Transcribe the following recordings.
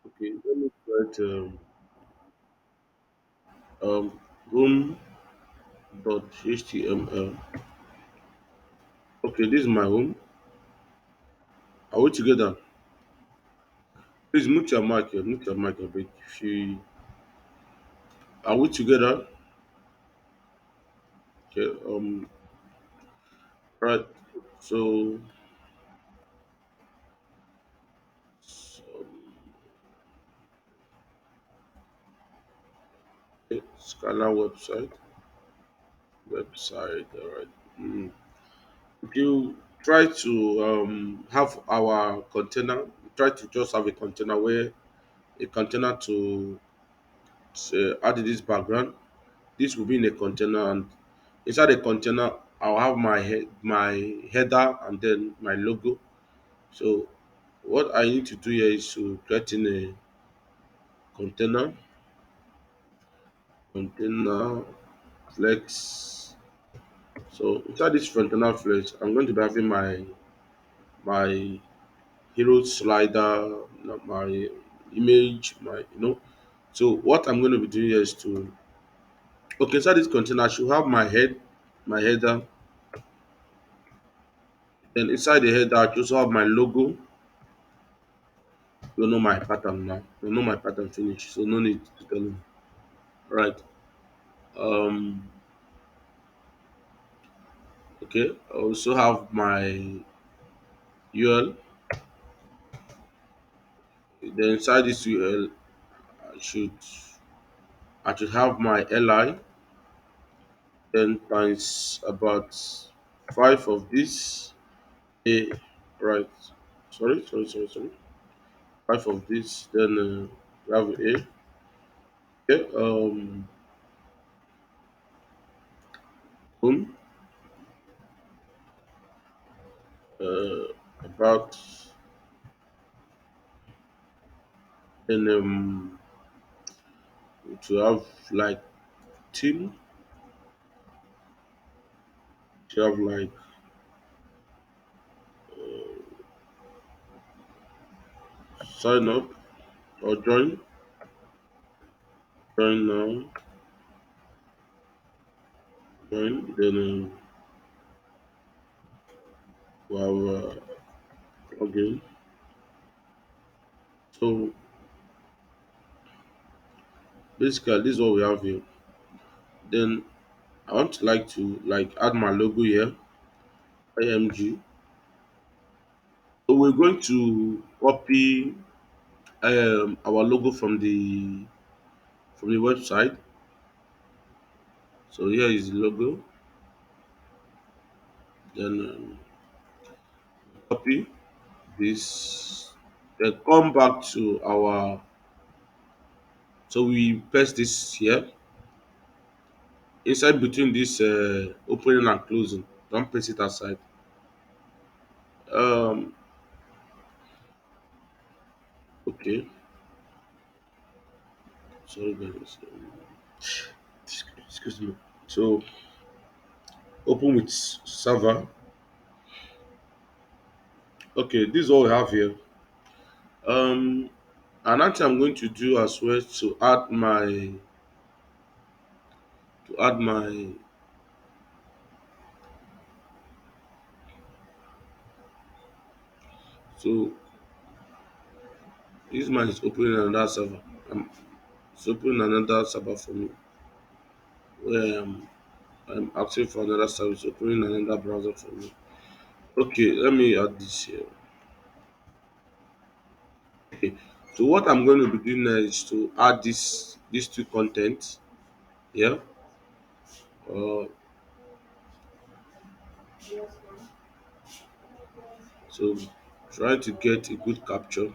Okay, let me write um, home dot html. Okay, this is my home. Are we together? Please mute your mic here. Mute your mic a bit. Are we together? Okay. Right. So, so okay, Scala website. Website. All right. Mm. If you try to have our container, try to just have a container where a container to add this background. This will be in a container, and inside the container, I'll have my header, and then my logo. So what I need to do here is to create in a container, container flex. So inside this container flex, I'm going to be having my hero slider, my image, So what I'm going to be doing here is to okay, inside this container, I should have my header. Then inside the header, I also have my logo. You know my pattern now. You know my pattern finish, so no need to tell me. Right. Um. Okay. I also have my UL. Then inside this UL, I should I should have my LI. Then times about five of this. A. Right. Sorry. Five of this. Then we have A. Okay. Boom. About then to have like team. To have like sign up or join now, join. Then we have login. So basically, this is what we have here. Then I want to like to add my logo here, IMG. So we're going to copy our logo from the website. So here is the logo. Then copy this. Then come back to our. So we paste this here inside between this opening and closing. Don't paste it aside. Um, okay. Sorry, guys. Excuse me. So open with server. Okay, this is all we have here. Um, Another thing I'm going to do as well to add my so this man is opening another server. It's opening another server for me where I'm asking for another service, opening another browser for me. Okay, let me add this here. Okay, so what I'm going to be doing now is to add these two contents here. Uh, so try to get a good capture.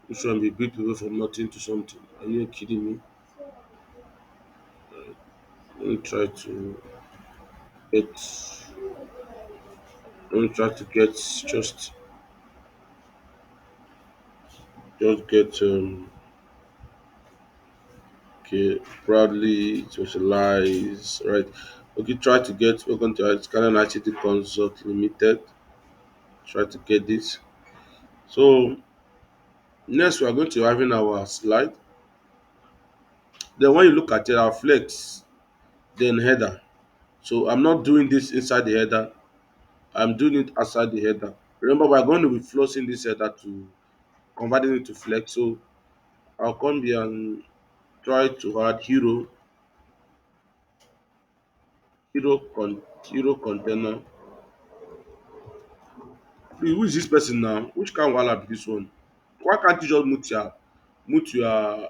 Which one be big people from nothing to something? Are you kidding me? Let me try to get. Let me try to get just get okay proudly socialize right. Okay, try to get welcome to Canon ICT Consult Limited. Try to get this. So Next, we are going to having our slide. Then when you look at it, our flex, then header. So I'm not doing this inside the header. I'm doing it outside the header. Remember, we're going to be flossing this header to converting it to flex. So I'll come here and try to add hero container. Who is this person now? Which kind of wahala be this one? Why can't you just mute your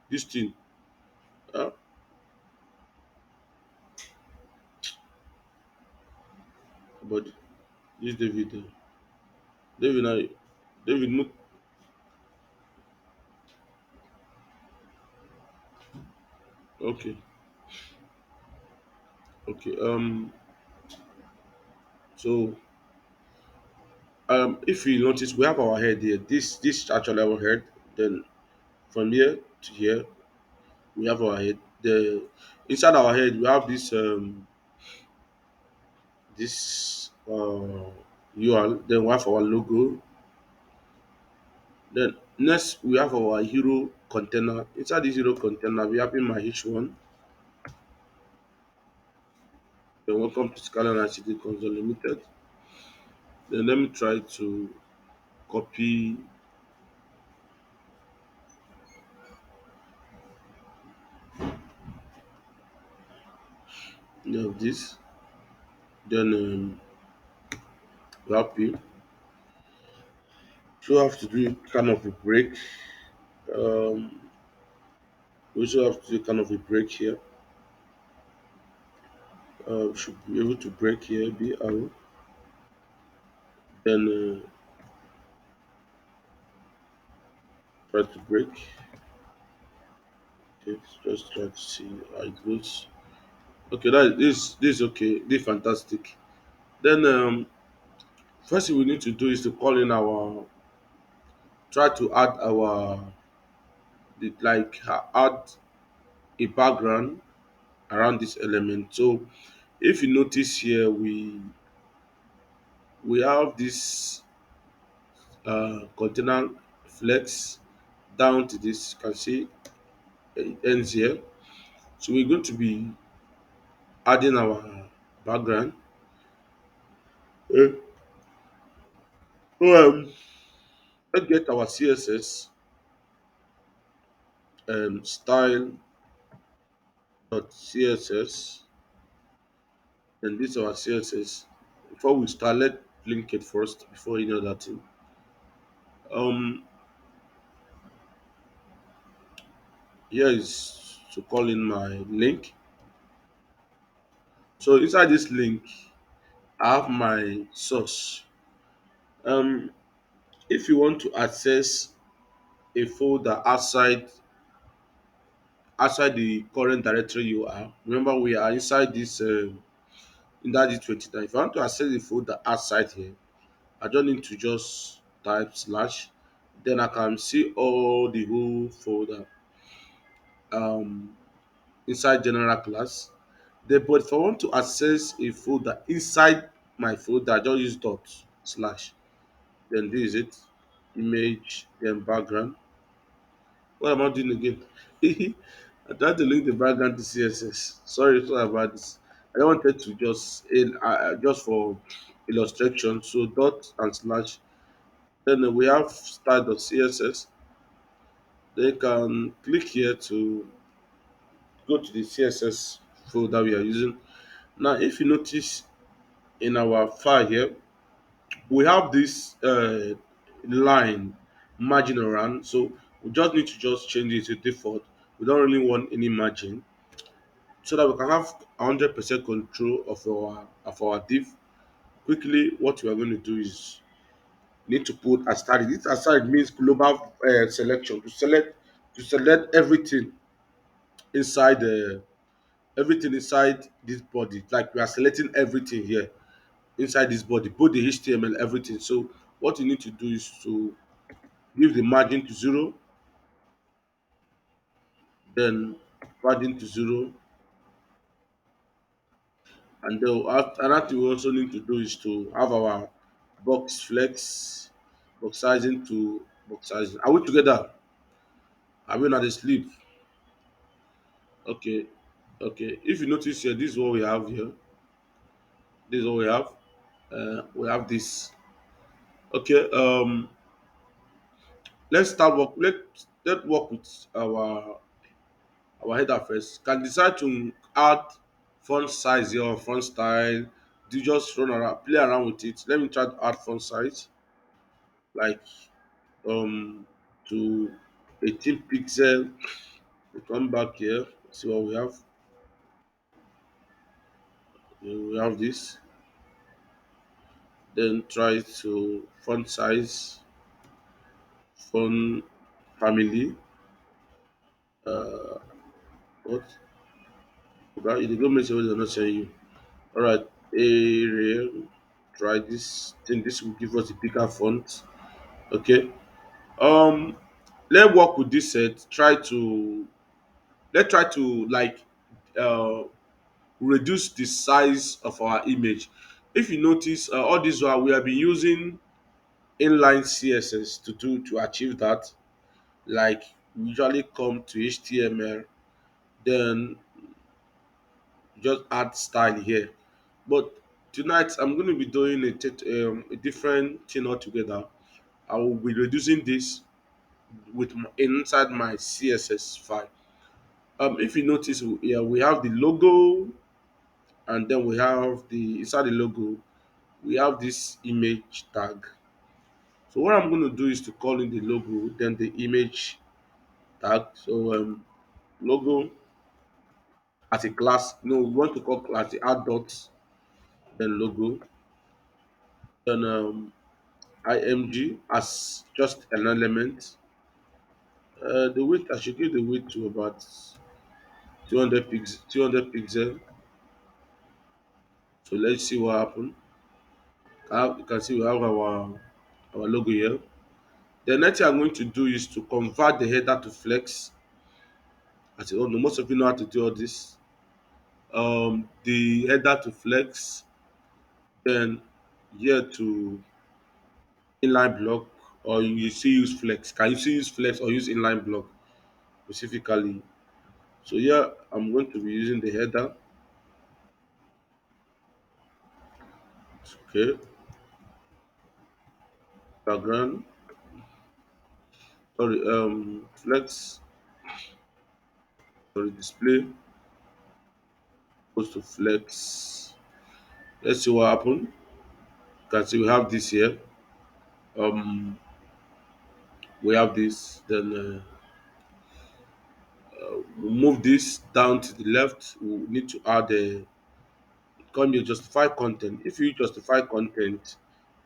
this thing? Huh? But this David now, David mute. Okay, okay. So if you notice, we have our head here. This is actually our head. Then from here to here, we have our head. The inside our head, we have this URL. Then we have our logo. Then next we have our hero container. Inside this hero container, we have in my H1. Then welcome to Scalar ICT Console Limited. Then let me try to copy this. Then we have P. So have to do kind of a break. Um, we also have to do kind of a break here. Should be able to break here. Be arrow. Then try to break. Okay, just try to see how it goes. Okay, this is okay. This is fantastic. Then first thing we need to do is to call in our try to add our add a background around this element. So if you notice here, we have this container flex down to this. You can see it ends here. So we're going to be adding our background. Uh, so let's get our CSS style dot CSS, and this is our CSS. Before we start, let's link it first before any other thing. Um, Here is to call in my link. So inside this link, I have my source. Um, if you want to access a folder outside the current directory you are, remember we are inside this in that 29. If I want to access the folder outside here, I don't need to just type slash. Then I can see all the whole folder um, inside general class. Then, but if I want to access a folder inside my folder, I just use dot slash. Then this is it. Image, then background. What am I doing again? I tried to link the background to CSS. Sorry about this. I wanted to just for illustration. So dot and slash. Then we have style.css. Then you can click here to go to the CSS folder we are using. Now, if you notice in our file here, we have this line margin around. So we just need to just change it to default. We don't really want any margin so that we can have 100% control of our div. Quickly, what we are going to do is need to put aside. This aside means global selection to select inside the everything inside this body. Like we are selecting everything here inside this body, both the HTML, everything. So what you need to do is to give the margin to 0, then padding to 0, and then another thing we also need to do is to have our box flex. box sizing to box sizing. Are we together? Are we not asleep? Okay, okay. If you notice here, this is what we have here. This is what we have. We have this. Okay. Let's start work. Let's work with our header first. Can decide to add font size here or font style. Do you just run around, play around with it? Let me try to add font size like to 18 pixel. We come back here. See what we have. We have this. Then try to font size, font family. Uh, what? Okay, the government service are not showing you. All right, area. Try this. Think this will give us a bigger font. Okay. Um, let's work with this set. Let's try to like uh reduce the size of our image. If you notice, all this while we have been using inline CSS to achieve that. Like we usually come to HTML, then just add style here. But tonight I'm going to be doing a different thing altogether. I will be reducing this inside my CSS file. If you notice, yeah, we have the logo, and then we have the inside the logo we have this image tag. So what I'm going to do is to call in the logo, then the image tag. So logo as a class. No, we want to call class the add dots, then logo, then img as just an element. The width I should give the width to about 200 pixel. 200 pixel. So let's see what happened. You can see we have our logo here. The next thing I'm going to do is to convert the header to flex. As you all know, most of you know how to do all this. The header to flex, then here to inline block, or you still use flex. Can you still use flex or use inline block specifically? So here I'm going to be using the header. Okay, background. Sorry, flex. Sorry, display goes to flex. Let's see what happened. You can see we have this here. We have this. Then we move this down to the left. We need to add a come here justify content. If you justify content,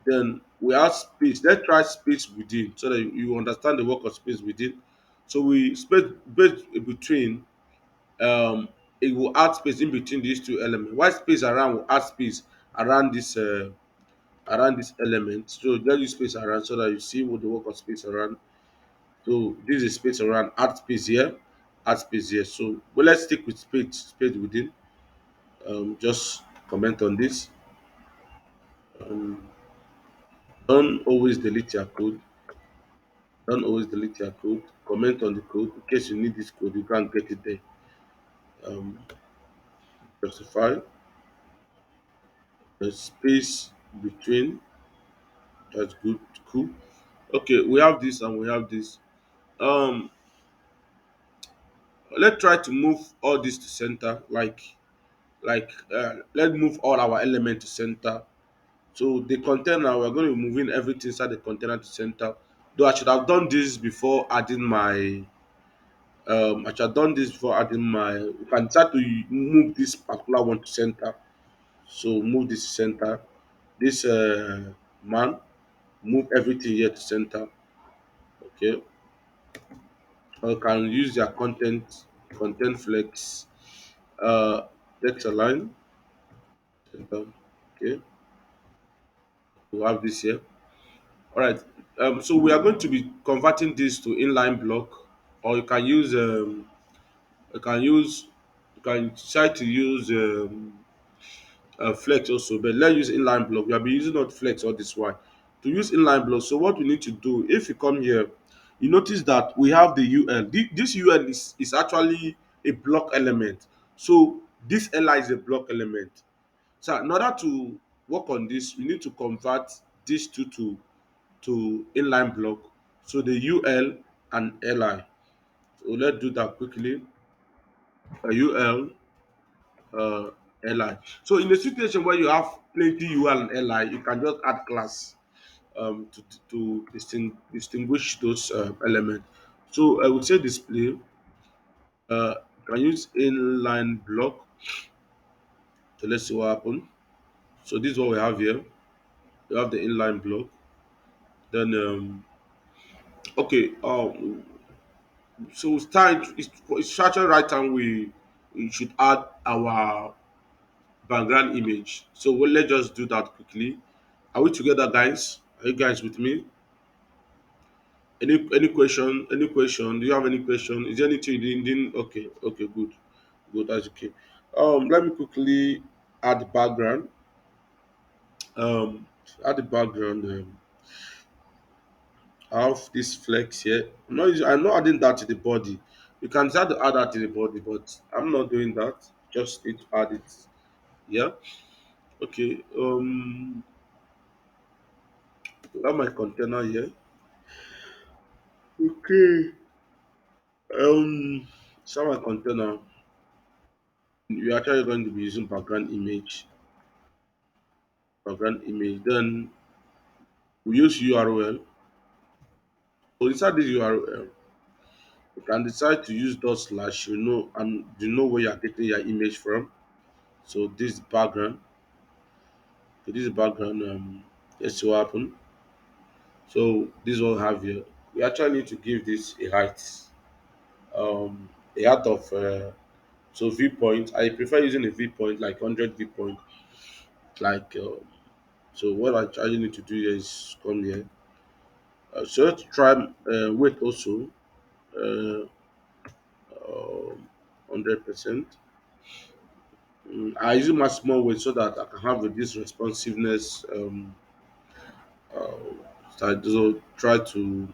then we add space. Let's try space within so that you understand the work of space within. So we space between it will add space in between these two elements. While space around will add space around this element. So just use space around so that you see what the work of space around. So this is space around, add space here, add space here. So but let's stick with space within. Just comment on this. Um, don't always delete your code. Don't always delete your code. Comment on the code in case you need this code. You can't get it there. Um, Justify the space between. That's good. Cool. Okay, we have this and we have this. Um, let's try to move all this to center. Let's move all our element to center. So the container, we're going to be moving everything inside the container to center. Though I should have done this before adding my I should have done this before adding my you can try to move this particular one to center. So move this to center. This man, move everything here to center. Okay. Or you can use their content flex, uh text align, center. Okay, we have this here. All right. So we are going to be converting this to inline block, or you can use you can try to use flex also, but let's use inline block. We have been using not flex all this while. to use inline block. So what we need to do, if you come here, you notice that we have the UL. This UL is actually a block element. So this LI is a block element. So in order to work on this, we need to convert these two to inline block. So the UL and LI. So let's do that quickly. UL, LI. So in a situation where you have plenty UL and LI, you can just add class to distinguish those elements. So I would say display. Can use inline block. So let's see what happens. So this is what we have here. We have the inline block. Then okay. So it's actually right time we should add our background image. So let's just do that quickly. Are we together, guys? Are you guys with me? Any question? Any question? Do you have any question? Is there anything you didn't? Okay, okay, good, good. That's okay. Let me quickly add background. Um, add the background. I have this flex here. I'm not adding that to the body. You can start to add that to the body, but I'm not doing that. Just need to add it. Yeah. Okay. I have my container here. Okay. So my container. We're actually going to be using background image. Then we use URL. So inside this URL, you can decide to use dot slash. And you know where you're getting your image from. So this is background. So this is background. Let's see what happen. So this one have here. We actually need to give this a height. A height of so viewpoint. I prefer using a viewpoint like 100 viewpoint. Like so, what I actually need to do here is come here. So let's try weight also. 100%. I use my small weight so that I can have this responsiveness. So I also try to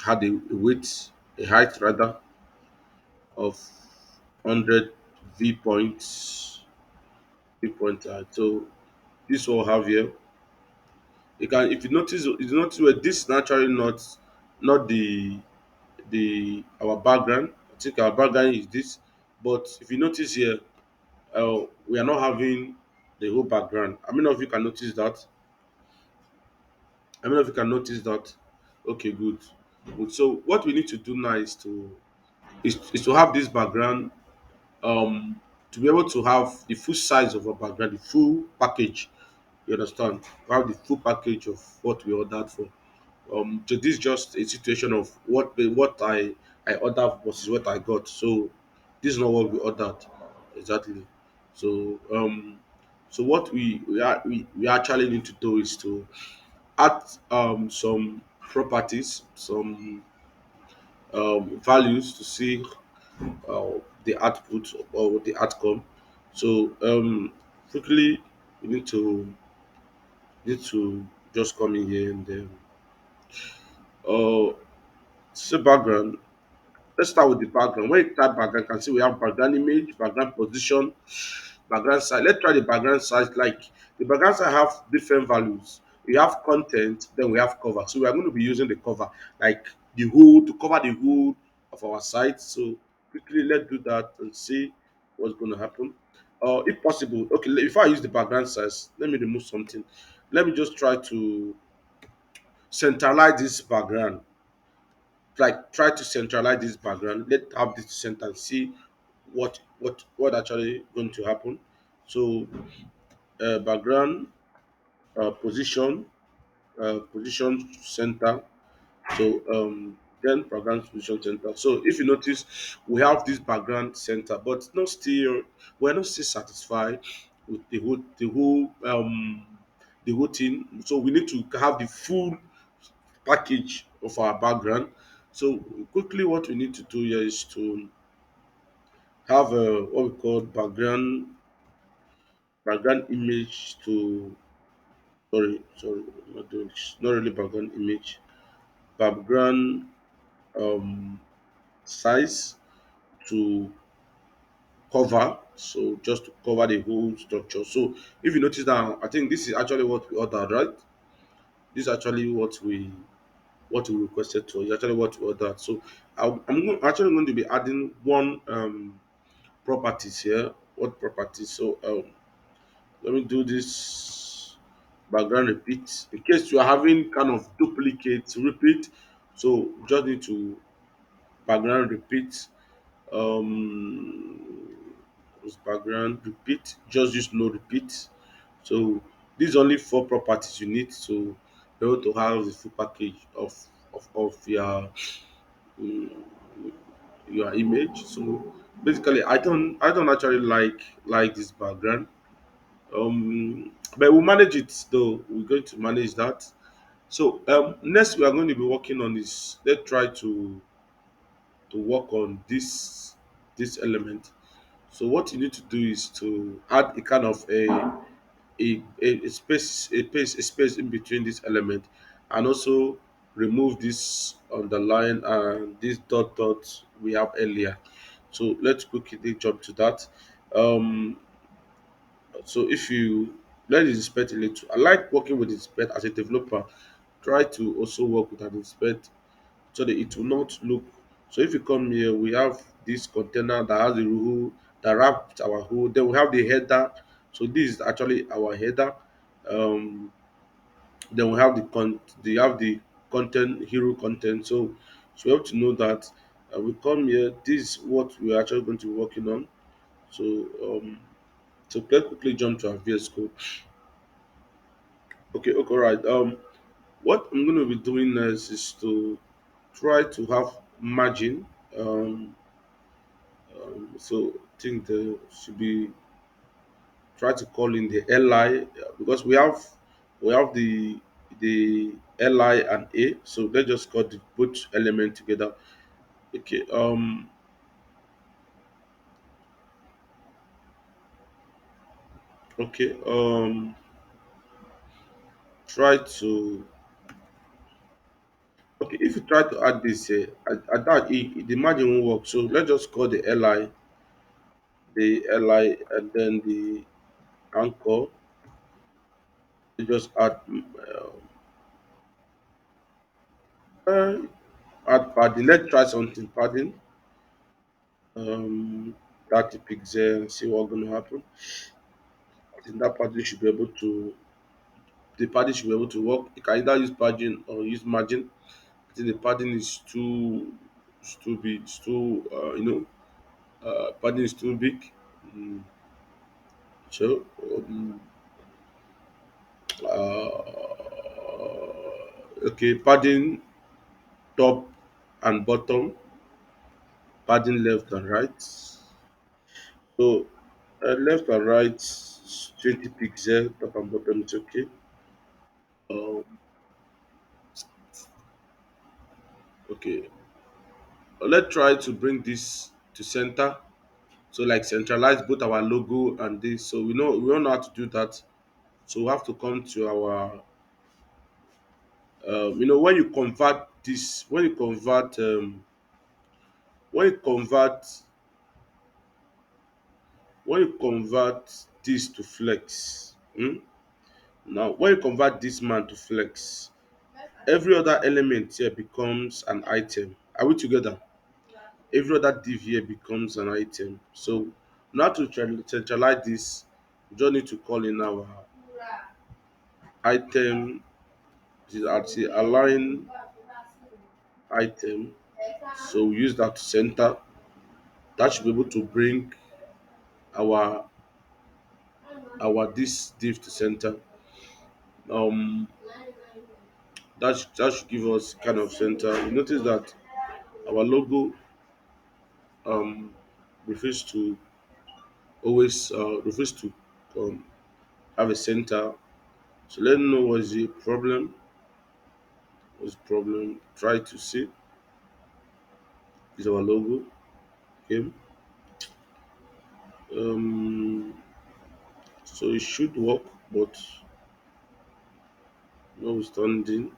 have a weight, a height rather of 100 v point height. So this will have here. You can, if you notice where this is naturally not the our background. I think our background is this, but if you notice here, we are not having the whole background. How many of you can notice that? How many of you can notice that? Okay, good. Good. So what we need to do now is to have this background, to be able to have the full size of our background, the full package. You understand? We have the full package of what we ordered for. So this is just a situation of what I ordered versus what I got. So this is not what we ordered exactly. So so what we actually need to do is to add some properties, some values to see uh, the output or the outcome. So quickly we need to just come in here and then uh say background. Let's start with the background. When you type background, you can see we have background image, background position, background size. Let's try the background size. Like the background size have different values. We have content, then we have cover. So we are going to be using the cover, like the whole to cover the whole of our site. So quickly let's do that and see what's going to happen. If possible, okay. Before I use the background size, let me remove something. Let me just try to centralize this background, like try to centralize this background. Let's have this center and see what actually going to happen. So background position center. So then background position center. So if you notice, we have this background center, but not still we're not still satisfied with the whole thing. So we need to have the full package of our background. So quickly, what we need to do here is to have what we call background. background image to sorry, not doing this, not really background image, background um size to cover, so just to cover the whole structure. So if you notice now, I think this is actually what we ordered, right? This is actually what we requested to. It's actually what we ordered. So actually going to be adding one properties here. What properties? So let me do this background repeat in case you are having kind of duplicate repeat. So just need to background repeat. um use background repeat, just use no repeat. So these only four properties you need to be able to have the full package of mm, your image. So basically I don't actually like this background. But we'll manage it though. We're going to manage that. So next we are going to be working on this. Let's try to work on this element. So what you need to do is to add a kind of a space in between this element, and also remove this underline and this dot we have earlier. So let's quickly jump to that. Um, so if you let it inspect a little, I like working with inspect as a developer. Try to also work with an inspect so that it will not look. So if you come here, we have this container that has the rule that wraps our whole. Then we have the header. So this is actually our header. Um, then we have the content hero content. So we have to know that we come here. This is what we're actually going to be working on. So let's quickly jump to our VS Code. Okay, all right. What I'm going to be doing next is to try to have margin. Um, so I think there should be try to call in the li because we have the li and a. So let's just call the both element together. Okay. Okay. Try to okay. If you try to add this here, I doubt the margin won't work. So let's just call the li, and then the anchor. You just uh, add padding. Let's try something padding. 30 pixels. See what's gonna happen. I think that padding should be able to the padding should be able to work. You can either use padding or use margin. I think the padding is too big. It's too padding is too big. Mm, so okay, padding top and bottom, padding left and right. So left and right, 20 pixel, top and bottom is okay. Um, okay, let's try to bring this to center. So like centralize both our logo and this. So we don't know how to do that. So we have to come to our when you convert this, when you convert when you convert this to flex. Now when you convert this man to flex, every other element here becomes an item. Are we together? Every other div here becomes an item. So now to centralize this, we just need to call in our item. This is actually align item. So we use that to center. That should be able to bring our this div to center. Um, that should give us kind of center. You notice that our logo um refers to always refers to um, have a center. So let me know what's the problem. What's the problem? Try to see is our logo. Okay. Um, So it should work, but notwithstanding,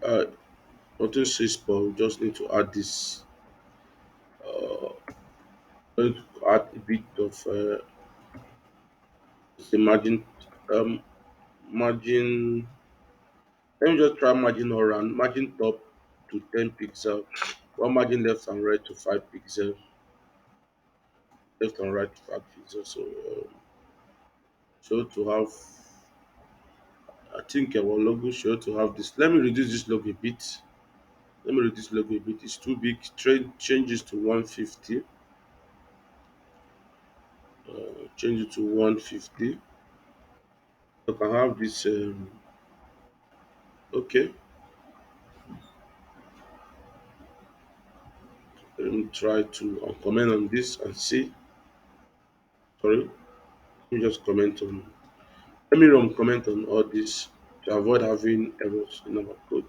uh, nothing says spoil. We just need to add this. Going to add a bit of say margin, um, margin. Let me just try margin all around. Margin top to 10 pixel. One margin left and right to 5 pixel. Left and right to 5 pixel. So, so to have, I think our logo should to have this. Let me reduce this logo a bit. Let me reduce logo a bit. It's too big. Trade changes to 150. Change it to 150. I can have this. Okay. Let me try to comment on this and see. Sorry. Let me just comment on. Let me run comment on all this to avoid having errors in our code.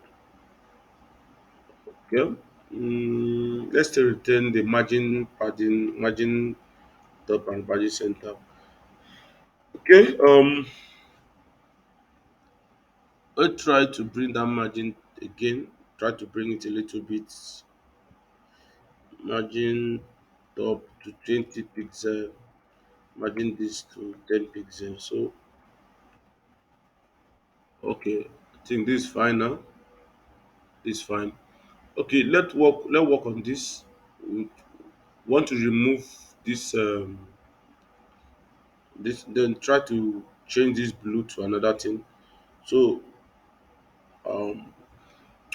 Okay. Let's still retain the margin padding, margin top and margin center. Okay. Let's try to bring that margin again. Try to bring it a little bit. Margin top to 20 pixel. Margin this to 10 pixel. So okay, I think this is fine now. This is fine. Okay, let's work on this. We want to remove this this, then try to change this blue to another thing. So um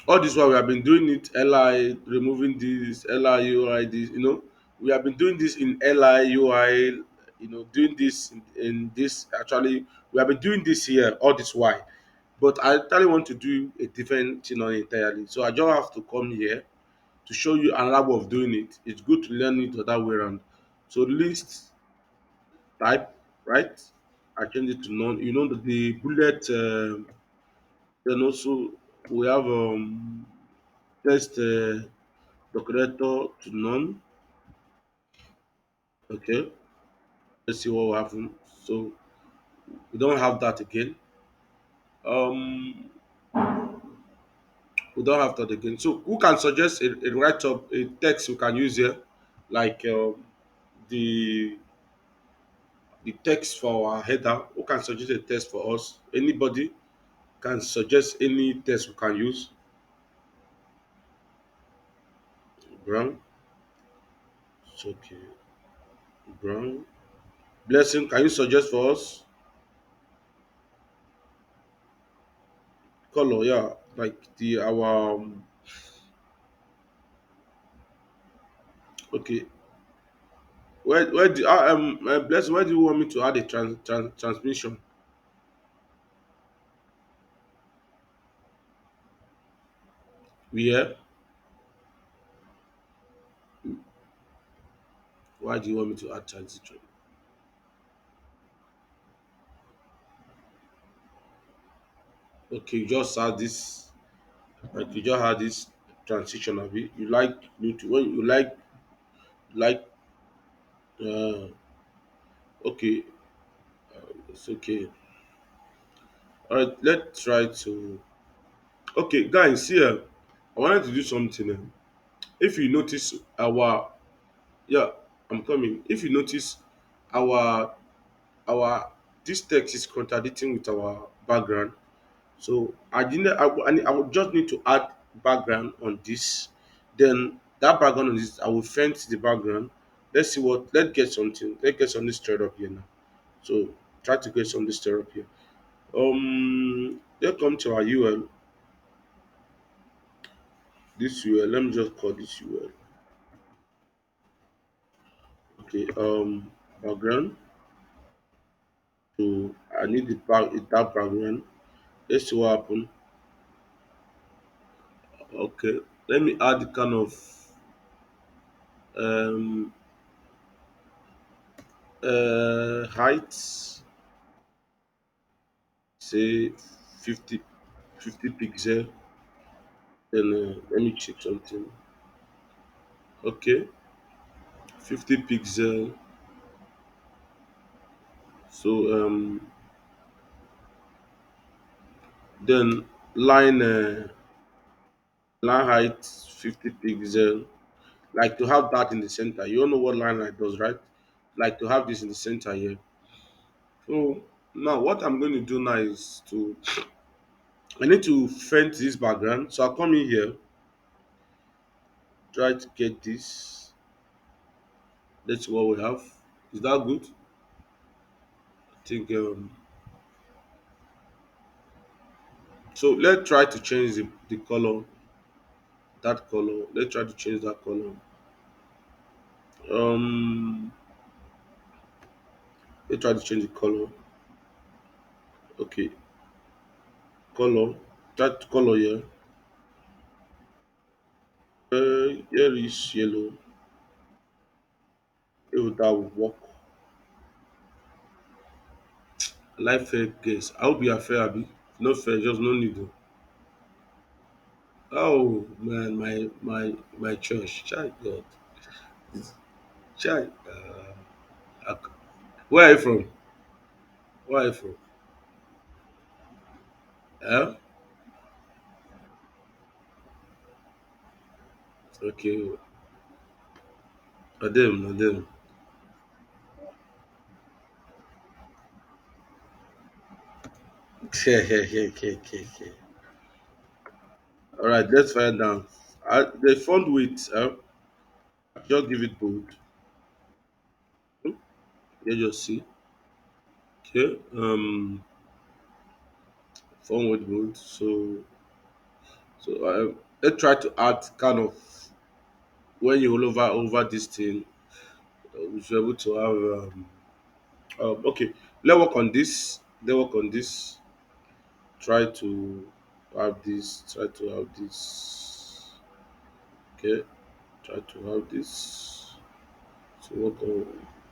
all this while we have been doing it li removing this liui this, we have been doing this in liui, doing this in this. Actually, we have been doing this here all this while, but I actually want to do a different thing on it entirely. So I just have to come here to show you another way of doing it. It's good to learn it the other way around. So list type, right? I change it to none. The bullet. Then also we have text decorator to none. Okay, let's see what will happen. So we don't have that again. Um, we don't have that again. So who can suggest a write up a text we can use here, like the the text for our header? Who can suggest a text for us? Anybody can suggest any text we can use. Brown, it's okay. Brown. Blessing, can you suggest for us color? Yeah, like the our okay. Where do Blessing? Where do you want me to add a transmission? Where? Why do you want me to add transition? Okay, you just add this. Like you just add this transition of it. You like me to when you like. Uh, okay, it's okay. All right, let's try to. Okay, guys, here I wanted to do something. If you notice our yeah, I'm coming. If you notice our our this text is contradicting with our background. So I didn't. I would just need to add background on this. Then that background on this, I will fence the background. Let's see what. Let's get something. Let's get something stirred up here now. So try to get something stirred up here. Let's come to our UL. This UL. Let me just call this UL. Okay. Background. So I need that background. Let's see what happen. Okay. Let me add the kind of um height, say 50 50 pixel. Then let me check something. Okay, 50 pixel. So then line line height 50 pixel. Like to have that in the center. You all know what line height does, right? Like to have this in the center here. So now what I'm going to do now is to I need to fence this background. So I'll come in here, try to get this. That's what we have. Is that good? I think so. Let's try to change the color. That color. Let's try to change that color. Um, let's try to change the color. Okay, color. That color here. Here is yellow. If that will work. Life fair guess. I hope you are fair, Abi. No fair, just no need. Oh man, my church, child God, child. Where are you from? Where are you from? Eh? Okay, Adem, Adem. Okay. All right, let's find down. The font width. Just give it bold. Hmm, you just see. Okay. Font width bold. So let's try to add kind of when you roll over this thing, we should be able to have. Okay, let's work on this. Let's work on this. Try to have this. Try to have this. Okay. Try to have this. So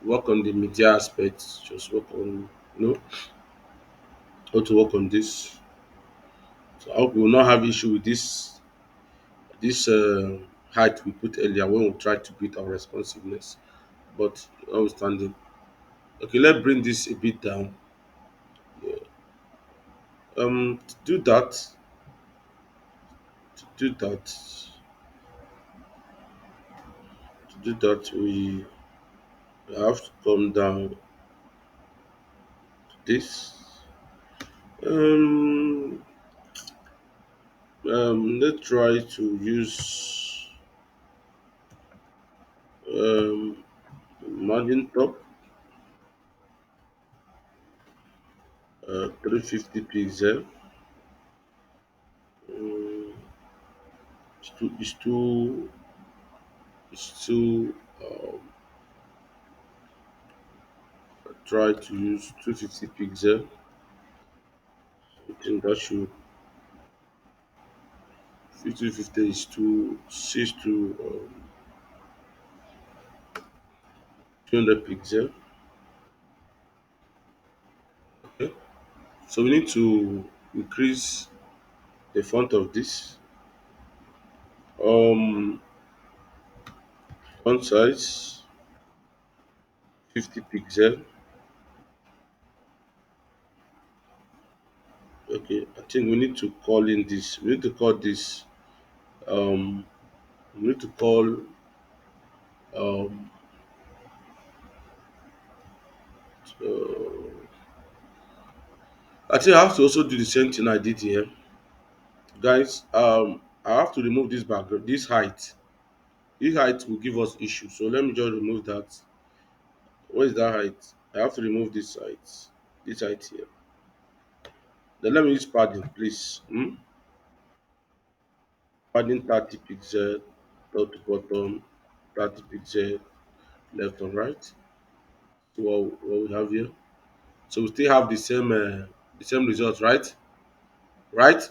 work on the media aspect. Just work on how to work on this. So I hope we will not have issue with this height we put earlier when we try to beat our responsiveness. But notwithstanding, okay, let's bring this a bit down. Yeah. To do that, to do that, we have to come down to this. Um, let's try to use um, margin top 350 pixel. Um, it's too try to use 250 pixel. I think that should 5050 is too 6 to 200 pixel. Okay. So we need to increase the font of this. Font size 50 pixel. Okay, I think we need to call in this. We need to call this. Um, we need to call. Um, uh, I think I have to also do the same thing I did here, guys. I have to remove this background, this height. This height will give us issue. So let me just remove that. What is that height? I have to remove this height. This height here. Then let me use padding, please. Padding 30 pixel, top to bottom, 30 pixel, left and right. So what we have here. So we still have the same result, right? Right?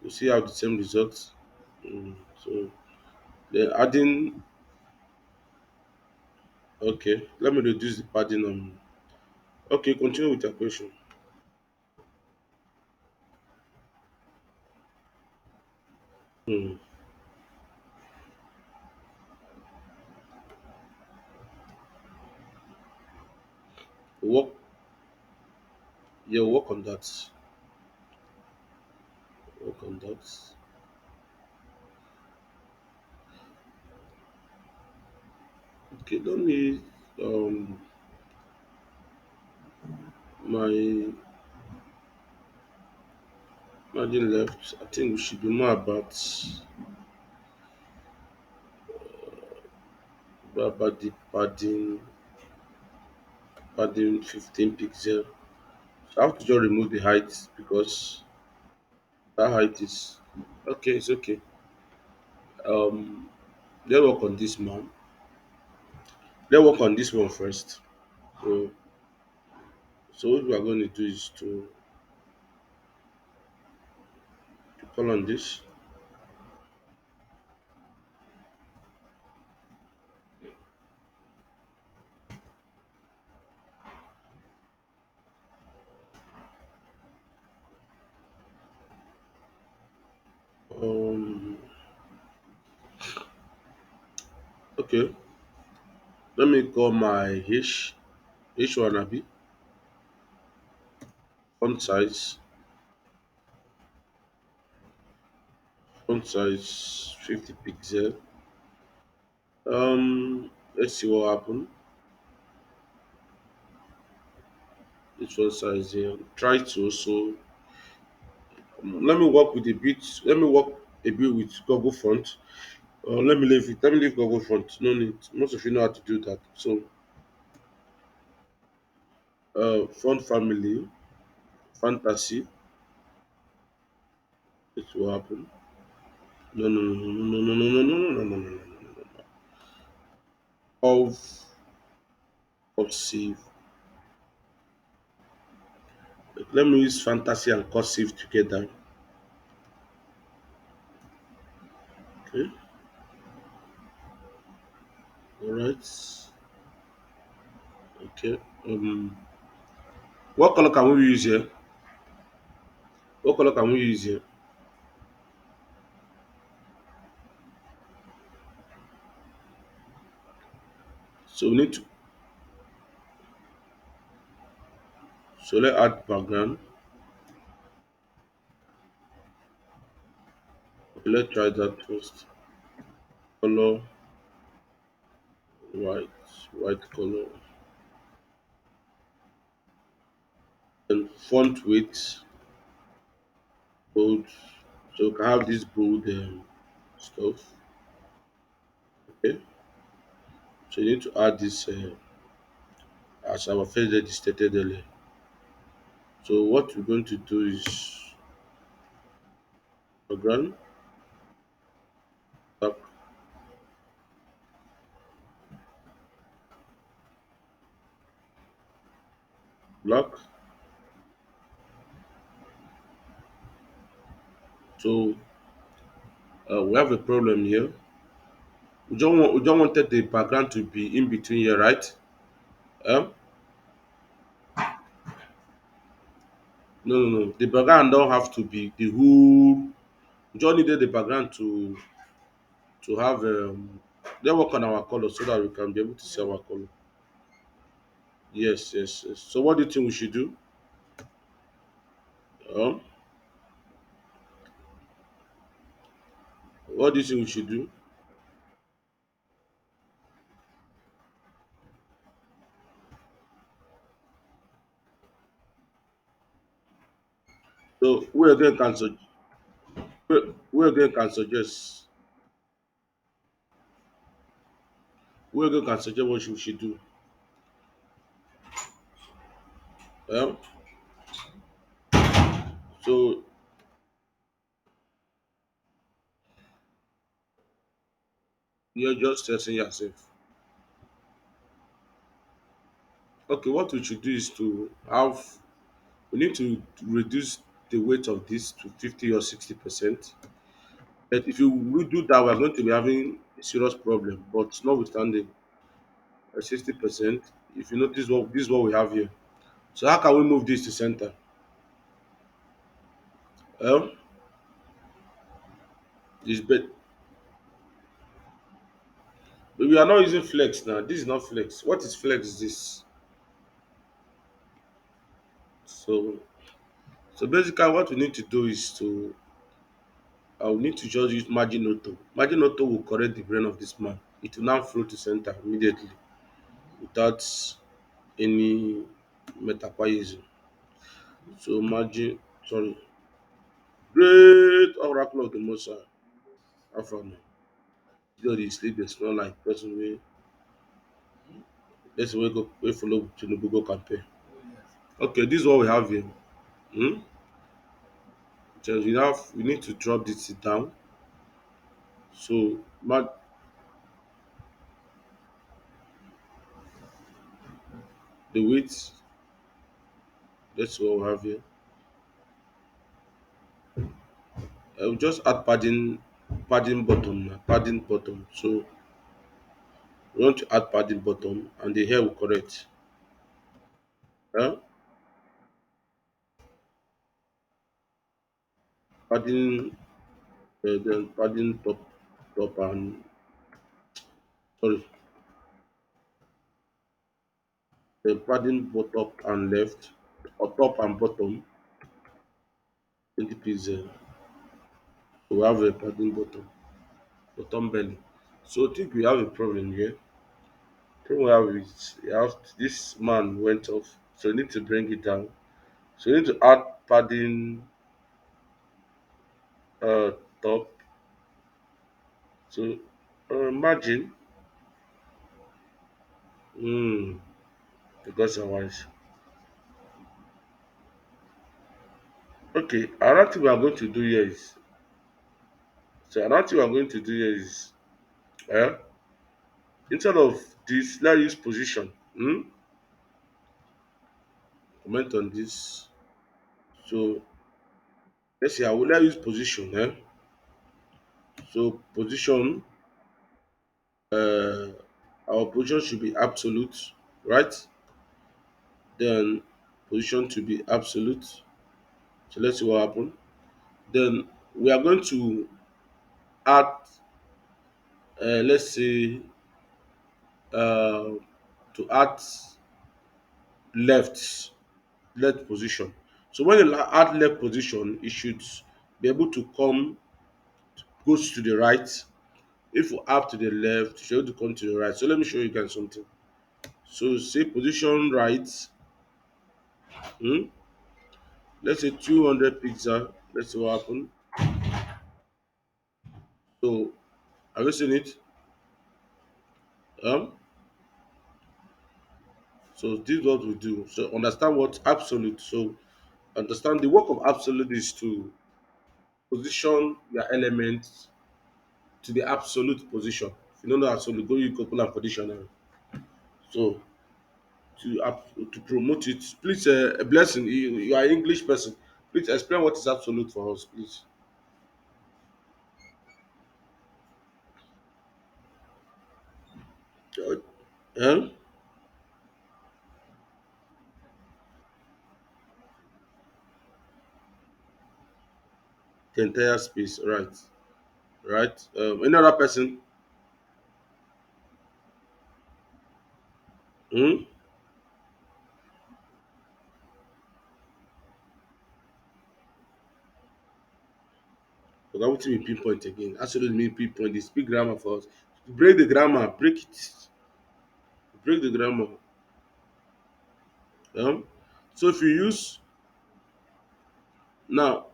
We still have the same results. So then adding. Okay, let me reduce the padding on. Okay, continue with your question. Hmm. Yeah, work on that. Work on that. Okay, let me um my margin left. I think we should be more about the padding 15 pixel. So I have to just remove the height because that height is okay. It's okay. Um, let's work on this one. Let's work on this one first. So, so what we are going to do is to call on this um okay, let me call my h1 abi font size 50 pixel. Let's see what happen. This font size here, try to also let me work a bit with Google Font. Let me leave Google Font. No need, most of you know how to do that. So font family, fantasy, it will happen. No, no, no, no, no, no, no, no, no, no, no, no, no, no, no. Of cursive. Let me use fantasy and cursive together. Okay. All right. Okay. What color can we use here? What color can we use here? So we need to. So let's add background. Okay, let's try that first. Color white, white color, and font width bold. So we can have this bold stuff. Okay. So you need to add this as our first lady stated earlier. So what we're going to do is background, back, black. So we have a problem here. We don't wanted the background to be in between here, right? Um, no, no, no. The background don't have to be the whole. We just needed the background to have they work on our color so that we can be able to see our color. Yes, yes, yes. So what do you think we should do? Um, what do you think we should do? So we again can suggest we again can suggest what we should do. Um, so you're just stressing yourself. Okay, what we should do is to have we need to reduce the weight of this to 50 or 60%. But if you will do that, we're going to be having a serious problem. But notwithstanding 60%, if you notice what this is what we have here. So how can we move this to center? Um, this bit we are not using flex now. This is not flex. What is flex? This So so basically what we need to do is to I will need to just use margin auto. Margin auto will correct the brain of this man. It will now flow to center immediately without any metapaism. So margin, sorry, great oracle of the Most High. Alpha man. God dey sleep dey smell like person wey go wey follow Tinubu go campaign. Okay, this is what we have here. Hmm? Just we need to drop this down. So the weight, that's what we have here. We just add padding bottom now, padding bottom. So we want to add padding bottom and the hair will correct. Huh? Padding then padding top and sorry, then padding bottom and left or top and bottom 20 pixel. So we have a padding bottom belly. So I think we have a problem here. Thing we have is we have this man went off, so we need to bring it down. So we need to add padding uh top. So margin because otherwise. Okay, another thing we are going to do here is another thing we are going to do here is uh, instead of this, let's use position. Comment on this. So let's say I will let's use position. So position uh our position should be absolute, right? Then position to be absolute. So let's see what happen. Then we are going to add let's say uh to add left left position. So when you add left position, it should be able to come goes to the right. If you add to the left, it should be able to come to the right. So let me show you guys something. So say position right. Hmm? Let's say 200 pixel. Let's see what happen. So have you seen it? Um, so this is what we do. So understand what absolute. So understand the work of absolute is to position your elements to the absolute position. If you don't know absolute, go use couple and conditional. So to promote it, please a blessing. You are an English person. Please explain what is absolute for us, please. Uh, the entire space, right? Right. Another person. Hmm? But what we pinpoint again? Absolute mean pinpoint. They speak grammar for us. Break the grammar. Break it. Break the grammar. Um, so if you use now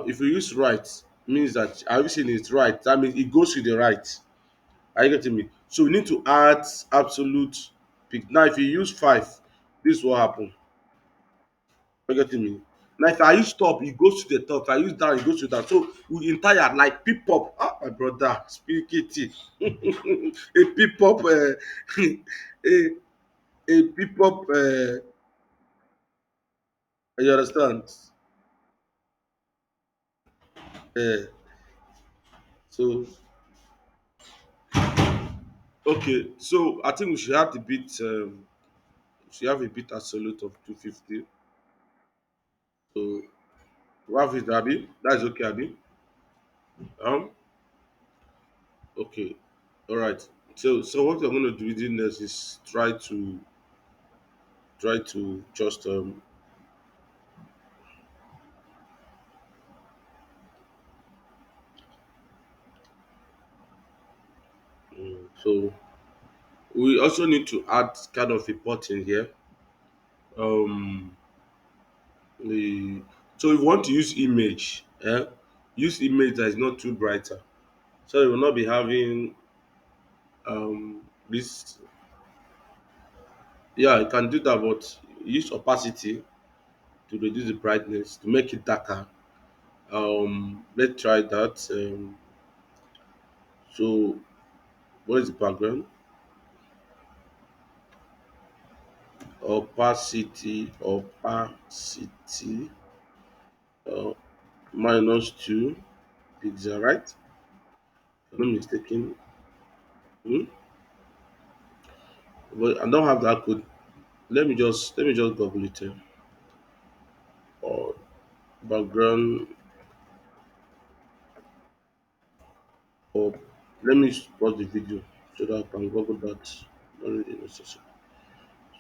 if you use right means that everything is right. That means it goes to the right. Are you getting me? So we need to add absolute pick. Now if you use five, this is what happen. Are you getting me? Now if I use top, it goes to the top. If I use down, it goes to down. So we entire like pick up. Ah, my brother, speak it. A pick up, a a pick up. You understand? Uh, so okay, so I think we should have the bit. We should have a bit absolute of 250. So we have it, Abi. That's okay, Abi. Um. Okay. All right. So what we're going to do within this is try to just So we also need to add kind of reporting here. Um, the, so if you want to use image, use image that is not too brighter. So you will not be having this. Yeah, you can do that, but use opacity to reduce the brightness to make it darker. Let's try that. So what is the background? Opacity, uh, -2 pixel, right? If I'm not mistaken. Hmm? But I don't have that code. Let me just Google it. Or background, or let me pause the video so that I can Google that. Not really necessary.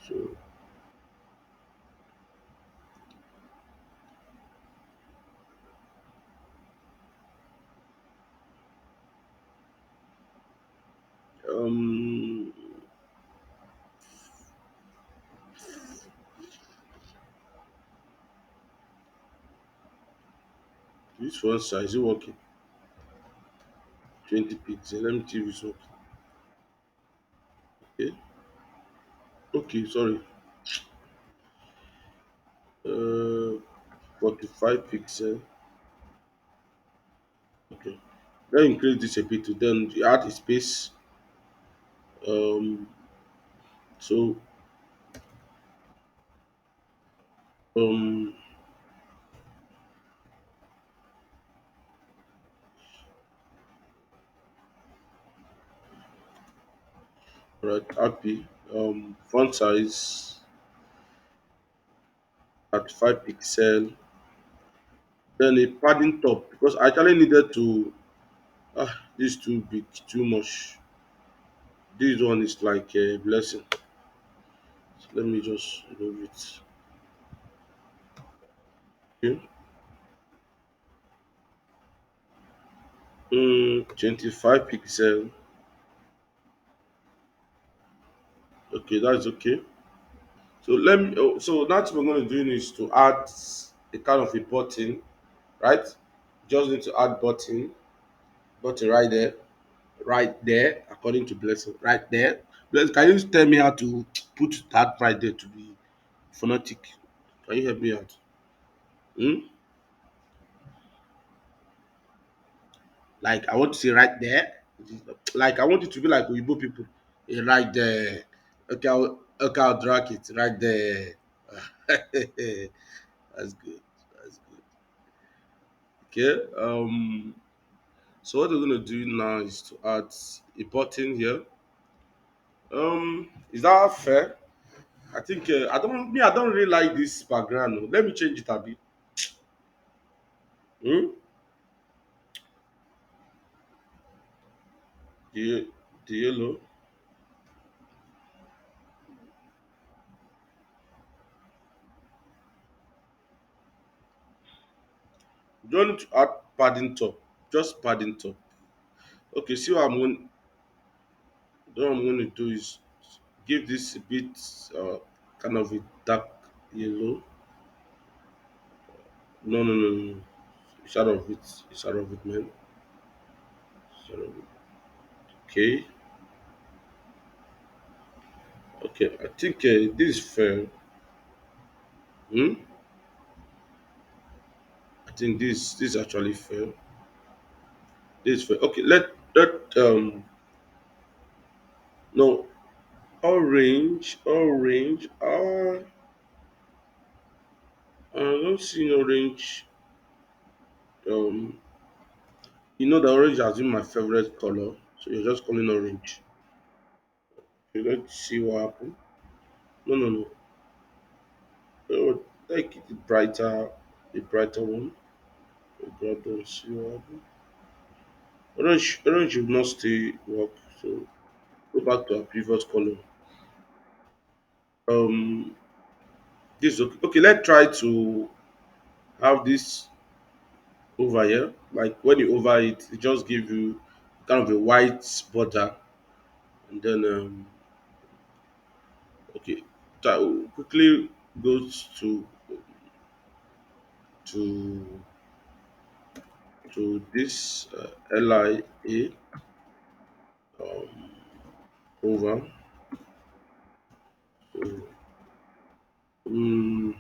So um, this one size is it working? 20 pixel. Let me see if it's working. Okay. Okay. Sorry. Uh, 45 pixel. Okay. Then increase this a bit. Then you add a space. Um. So um. Right. Happy. Font size at 5 pixel. Then a padding top because I actually needed to. This too big, too much. This one is like a blessing. So let me just remove it. Okay. 25 pixel. Okay, that's okay. So let me. So that's what we're going to do is to add a kind of a button, right? Just need to add button right there, according to blessing, right there. Blessing, can you tell me how to put that right there to be phonetic? Can you help me out? Hmm? Like I want to say right there. Like I want it to be like Oyibo people. Right there. Okay, I'll drag it right there. That's good. That's good. Okay. So what we're gonna do now is to add a button here. Is that fair? I think I don't really like this background. Oh. Let me change it a bit. Hmm? The the yellow. You don't need to add padding top. Just padding top. Okay, see what I'm going to do is give this a bit kind of a dark yellow. No, no, no, no. It's out of it. It's out of it, man. It's out of it. Okay. Okay. I think this is fair. Hmm? I think this is actually fair. This is fair. Okay. Let no orange. I don't see no orange. Um, the orange has been my favorite color, so you're just calling orange. Okay, let's see what happens. No, no, no. Oh, like the brighter one. Oh God, don't see what happened. Orange will not stay work. So go back to our previous color. Um, this is okay. Okay, let's try to have this over here. Like when you over it, it just give you kind of a white border. and then okay, that quickly goes to this LIA um, over. So, um,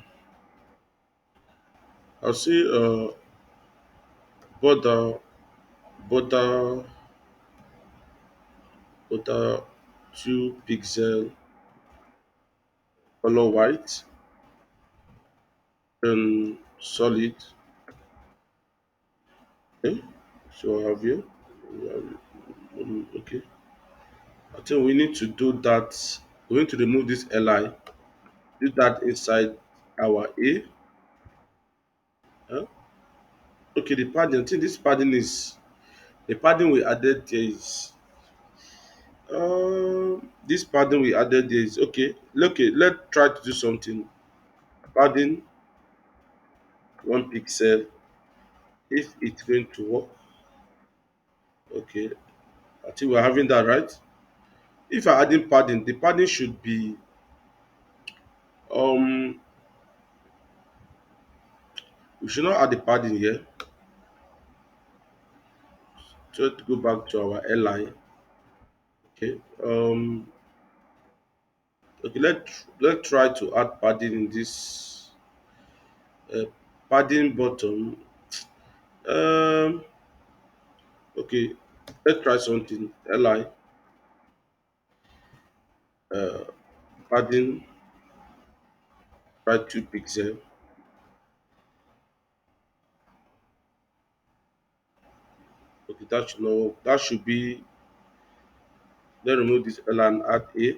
I'll say border border border 2 pixel color white, then solid. Okay, so I have here. Okay, I think we need to do that. We need to remove this li, do that inside our a. Huh? Okay, the padding. I think this padding is the padding we added there is this padding we added there is okay. Okay, let's try to do something. Padding 1 pixel. If it's going to work, okay. I think we're having that right. If I adding padding, the padding should be um we should not add the padding here. Try to go back to our li. Okay. Okay. Let's try to add padding in this uh, padding button. Um. Okay. Let's try something. Li uh, padding try 2 pixel. Okay. That should know. That should be. Let's remove this L and add a.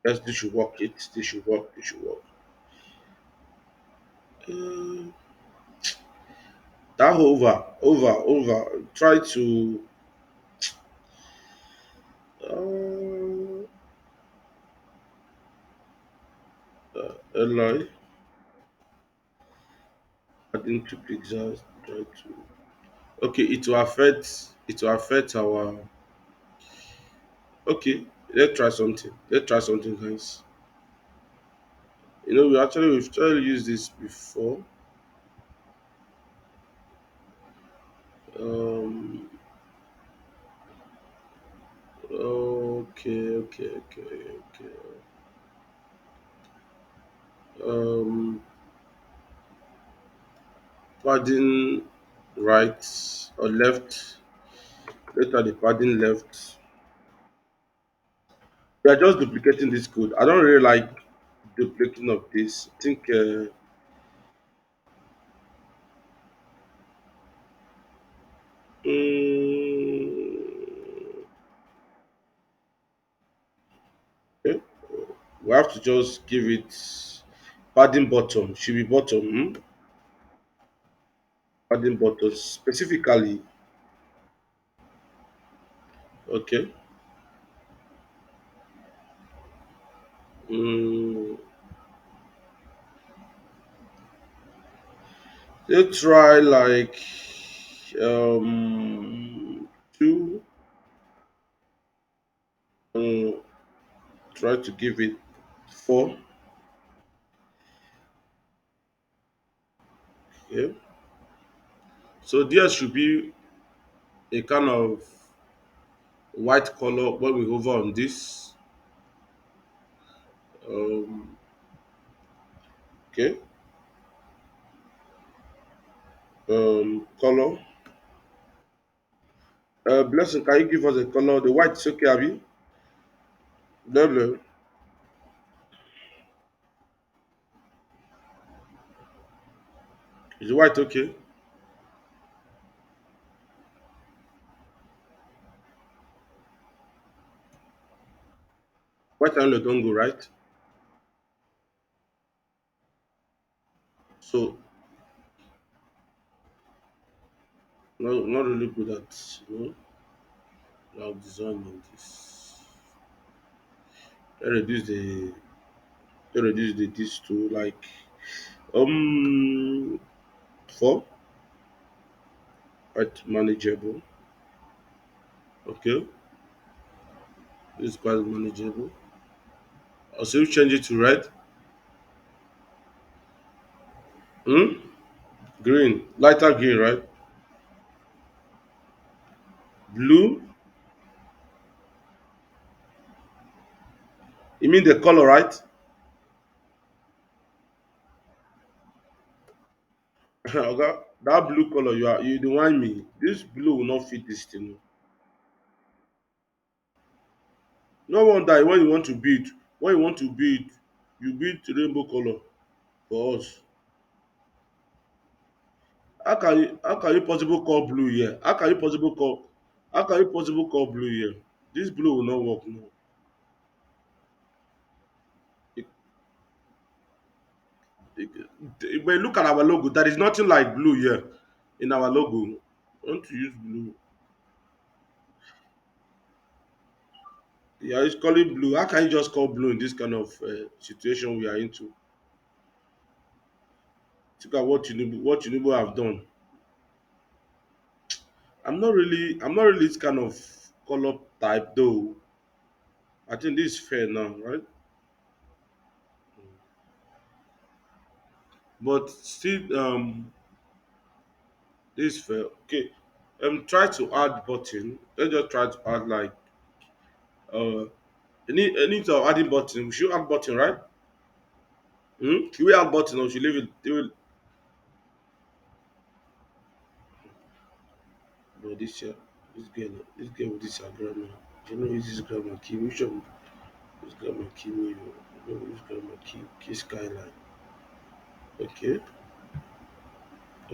Yes, this should work. This should work. This should work. Uh, that over. Try to uh, Li adding 2 pixels. Try to. Okay, it will affect our okay. Let's try something guys. You know we've tried to use this before. Um okay. Um padding right or left. Later the padding left. We are just duplicating this code. I don't really like duplicating of this. I think mm, okay. We have to just give it padding bottom. Should be bottom. Padding bottom specifically. Okay. Mm, let's try like two. Um, try to give it 4. Okay. So there should be a kind of white color when we hover on this. Um, okay. Color. Blessing, can you give us a color? The white is okay, Abby. Blue. Is the white okay? White and yellow don't go right. So not really good at now designing this. Let's reduce the this to like um 4, quite manageable. Okay. This is quite manageable. Also, you change it to red. Hmm? Green, lighter green, right? Blue. You mean the color, right? Oga, that blue color you the wine me. This blue will not fit this thing. No wonder when you want to build, when you want to build, you build rainbow color for us. How can you possible call blue here? How can you possible call blue here? This blue will not work no. It, but look at our logo. There is nothing like blue here in our logo. Want to use blue? Yeah, it's calling blue. How can you just call blue in this kind of situation we are into? Look at what Tinubu have done. I'm not really this kind of color type though. I think this is fair now, right? But still, this is fair. Okay. Try to add button. Let's just try to add like uh any of adding button. We should add button, right? Should we add button or should we leave it? No, this girl with this her grandma. You know, use this grandma key. Which one? This grandma key me. You know, this grandma key skyline. Okay.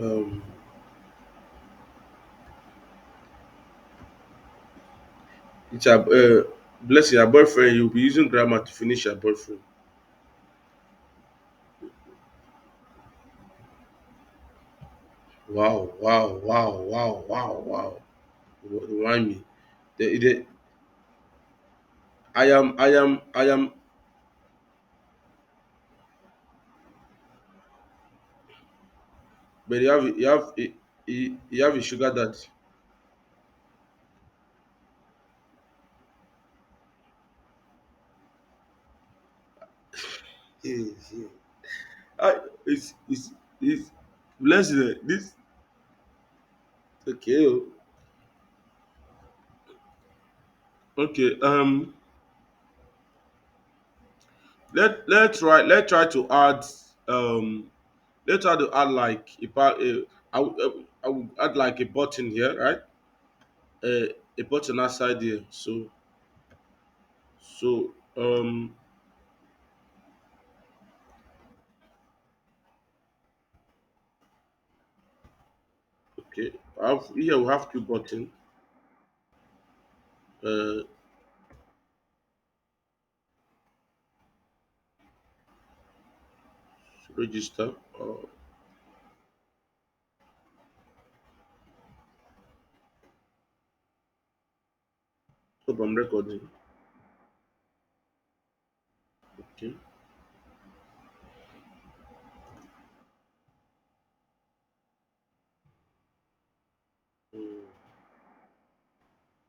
Um, it's a blessing. Your boyfriend. You'll be using grammar to finish your boyfriend. Wow! Wow! Wow! Wow! Wow! Wow! Remind me. The I am. But you have a sugar daddy. Yes, yes. It's blessing. This okay. Okay. Let's try to add um let's try to add like I would add like a button here, right? A button outside here. So okay. Here we have two button. Uh, register. Hope I'm recording. Okay. Mm.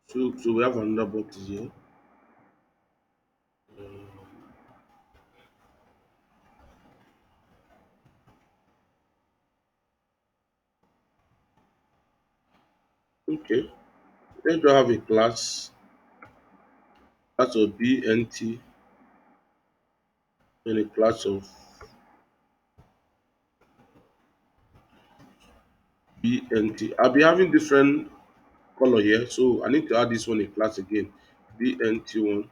So we have another button here. Okay. Let's just have a class of BNT and a class of BNT. I'll be having different color here, so I need to add this one in class again. BNT one.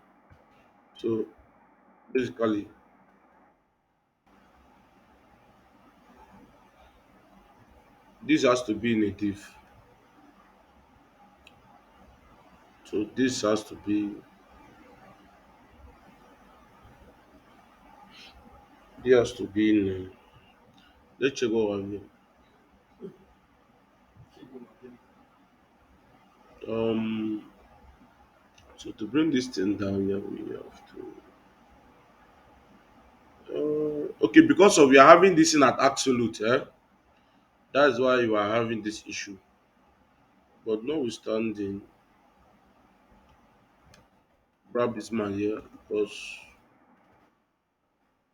So basically, this has to be in a div. So this has to be in. Let's check what I mean. Um. So to bring this thing down here, we have to. Okay, because of we are having this in at absolute, that's why you are having this issue. But notwithstanding, grab this man here because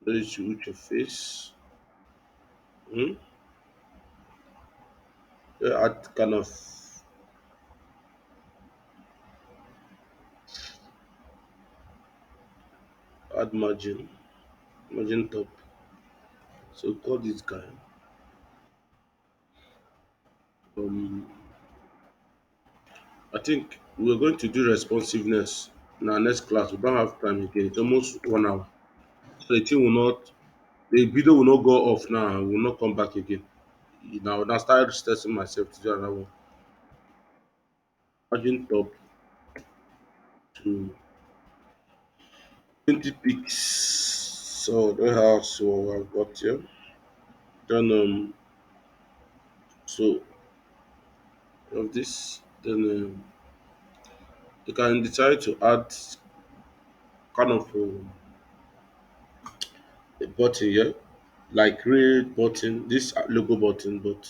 there is with your face. Hmm? Yeah, add kind of add margin top. So call this guy. Um, I think we're going to do responsiveness in our next class. We don't have time again. It's almost 1 hour. So the thing will not, the video will not go off now and will not come back again. Now, I started stressing myself to do another one. Margin top to 20 picks. So that's how so I've got here. Then so of this, then you can decide to add kind of a button here, like red button, this logo button, but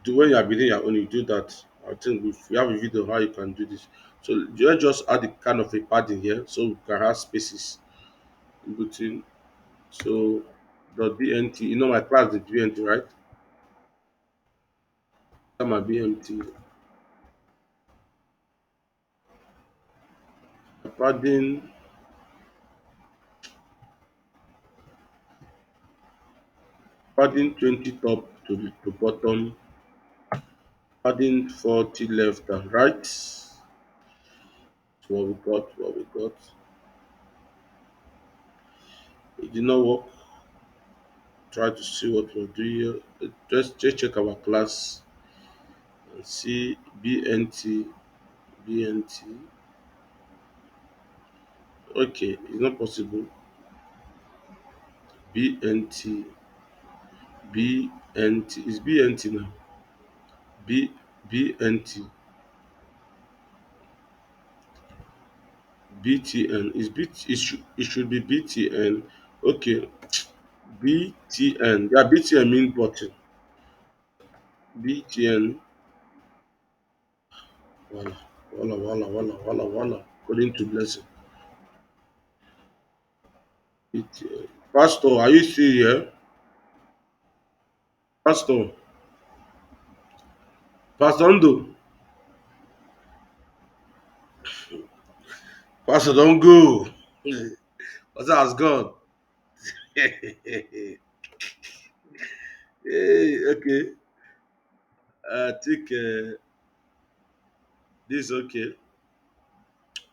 do when you are building your own, you do that. I think if we have a video how you can do this. So you just add a kind of a padding here, so we can have spaces in between. So the BNT, you know my class is BNT, right? That my BNT. Padding, padding 20 top to bottom, padding 40 left and right. So what we got, what we got. It did not work. Try to see what we'll do here. Just check our class and see BNT, BNT. Okay, it's not possible. BNT, BNT. It's BNT now. B BNT, BTN. It should be BTN. Okay, BTN. Yeah, BTN mean button. BTN. Voila, voila, voila, voila, voila, voila. According to blessing. BTN. Pastor, are you still here? Pastor, Pastor Ndo. Pastor, don't go. Pastor has gone. Hey, okay. I think this is okay.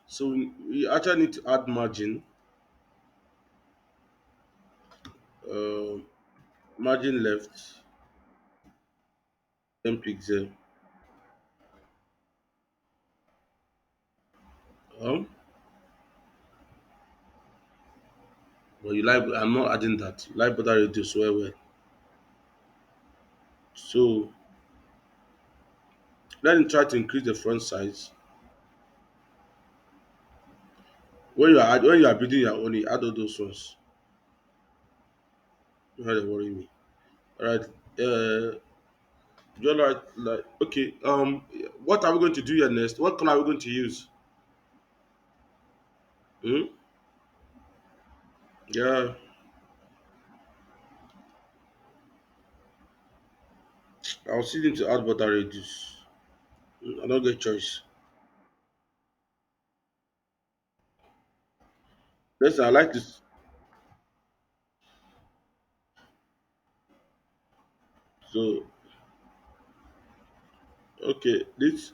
So we actually need to add margin. Uh, Margin left, 10 pixel. Um, but you like, I'm not adding that. You like better reduce well, well. So let me try to increase the front size. When you are building your own, you add all those ones. You know they worry me. All right. You're like okay. What are we going to do here next? What color are we going to use? Hmm? Yeah, I was sitting to add butter reduce. I don't get choice. Listen, I like this. So okay, this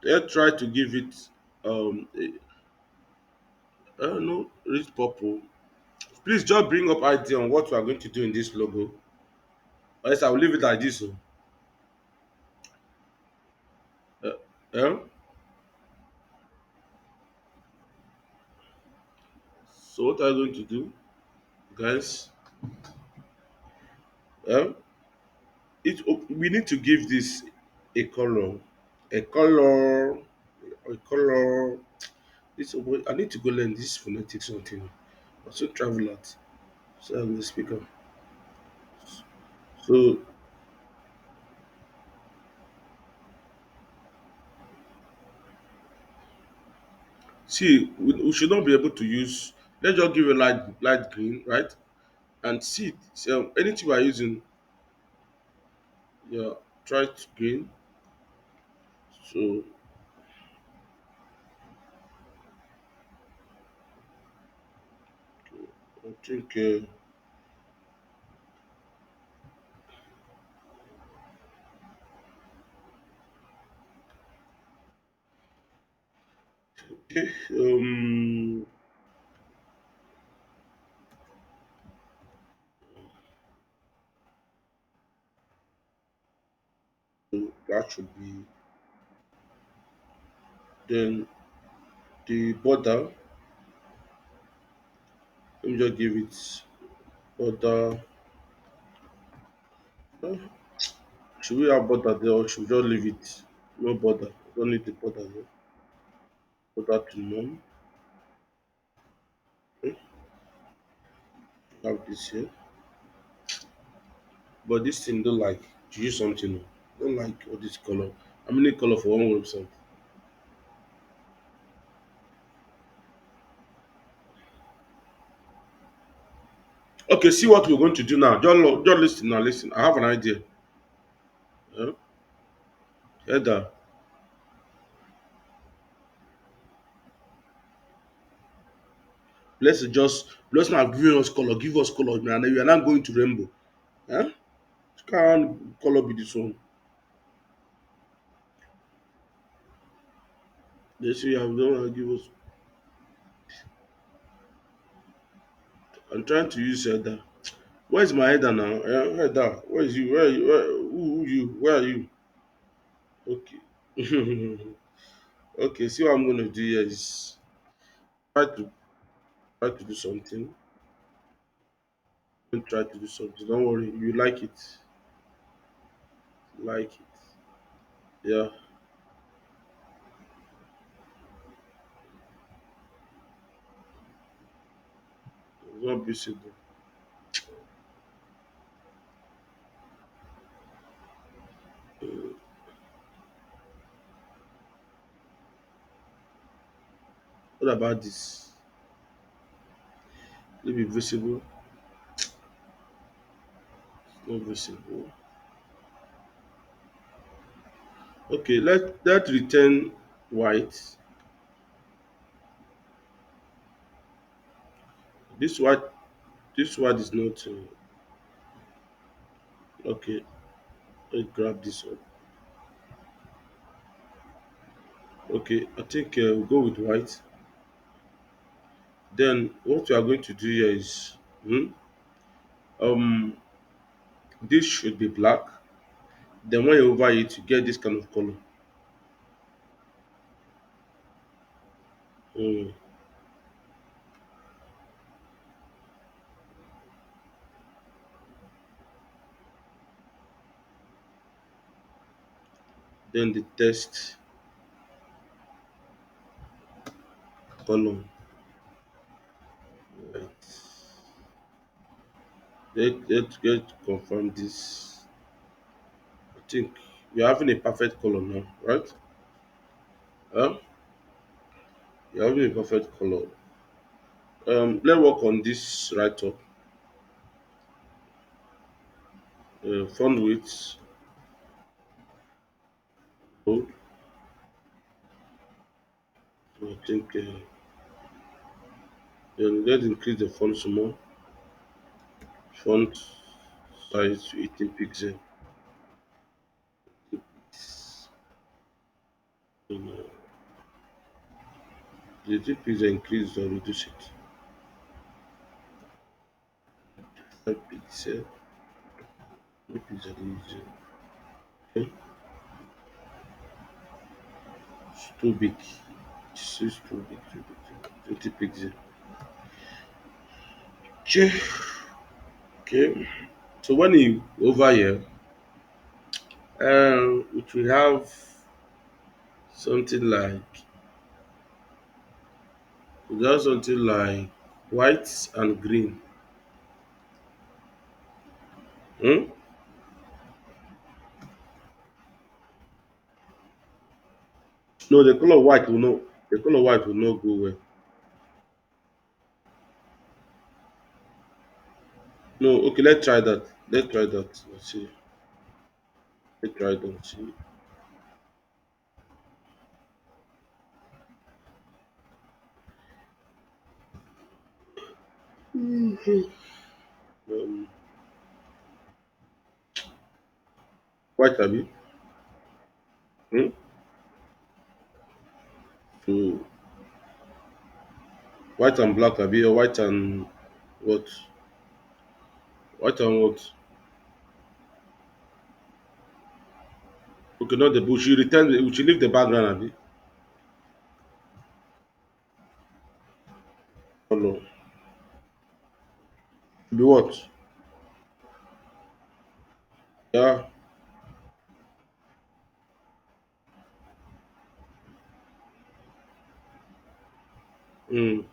let's try to give it no reach purple. Please just bring up idea on what we are going to do in this logo. Or else I will leave it like this. Oh. Uh, yeah. So what are you going to do, guys? Yeah. We need to give this a color, a color, a color. I need to go learn this phonetics something. Also travel out. So I'm the speaker. So See, we should not be able to use. Let's just give a light green, right? And see, so anything we are using, yeah, try it green. So I think okay, so that should be then the border. Let me just give it border. uh, Should we have border there or should we just leave it? No border. Don't need the border there. Border to none. Okay, have this here. But this thing don't like to use something. Don't like all this color. How many color for one website? Okay, see what we're going to do now. Just listen now. Listen. I have an idea. Yeah? Header. Let's not give us color. Give us color, man. We are not going to rainbow. Huh? Can't color be this one? They say you have don't want to give us. I'm trying to use header. Where's my header now? Header. Where is you? Where are you? Who you? Where are you? Okay. Okay. See what I'm gonna do here is try to try to do something. Don't try to do something. Don't worry. You like it. Like it. Yeah. It's not visible. What about this? Will it be visible? Not visible. Okay. Let return white. This white. This white is not. Okay. Let's grab this one. Okay. I think we'll go with white. Then what we are going to do here is um this should be black. Then when you over it, you get this kind of color. Mm. Then the text column. Right. Let's get confirm this. I think we're having a perfect color now, right? Huh? You're having a perfect color. Let's work on this right up. Font width. Bold. I think then let's increase the font some more. Font size to 18 pixel. And, the 18 pixel increase or reduce it. 5 pixel. 3 pixel is okay. It's too big. It's too big, too big. 20 pixel. Okay. Okay. So when you over here, it will have something like white and green. Hmm? No, the color white will know. The color white will not go well. No, okay, let's try that. Let's try that. Let's see. Let's try that. See. Um, white abi. Hmm? So white and black abi, or white and what? White and what? Okay, not the bush. You return. We should leave the background abi. Color. Be what? Yeah. Mm.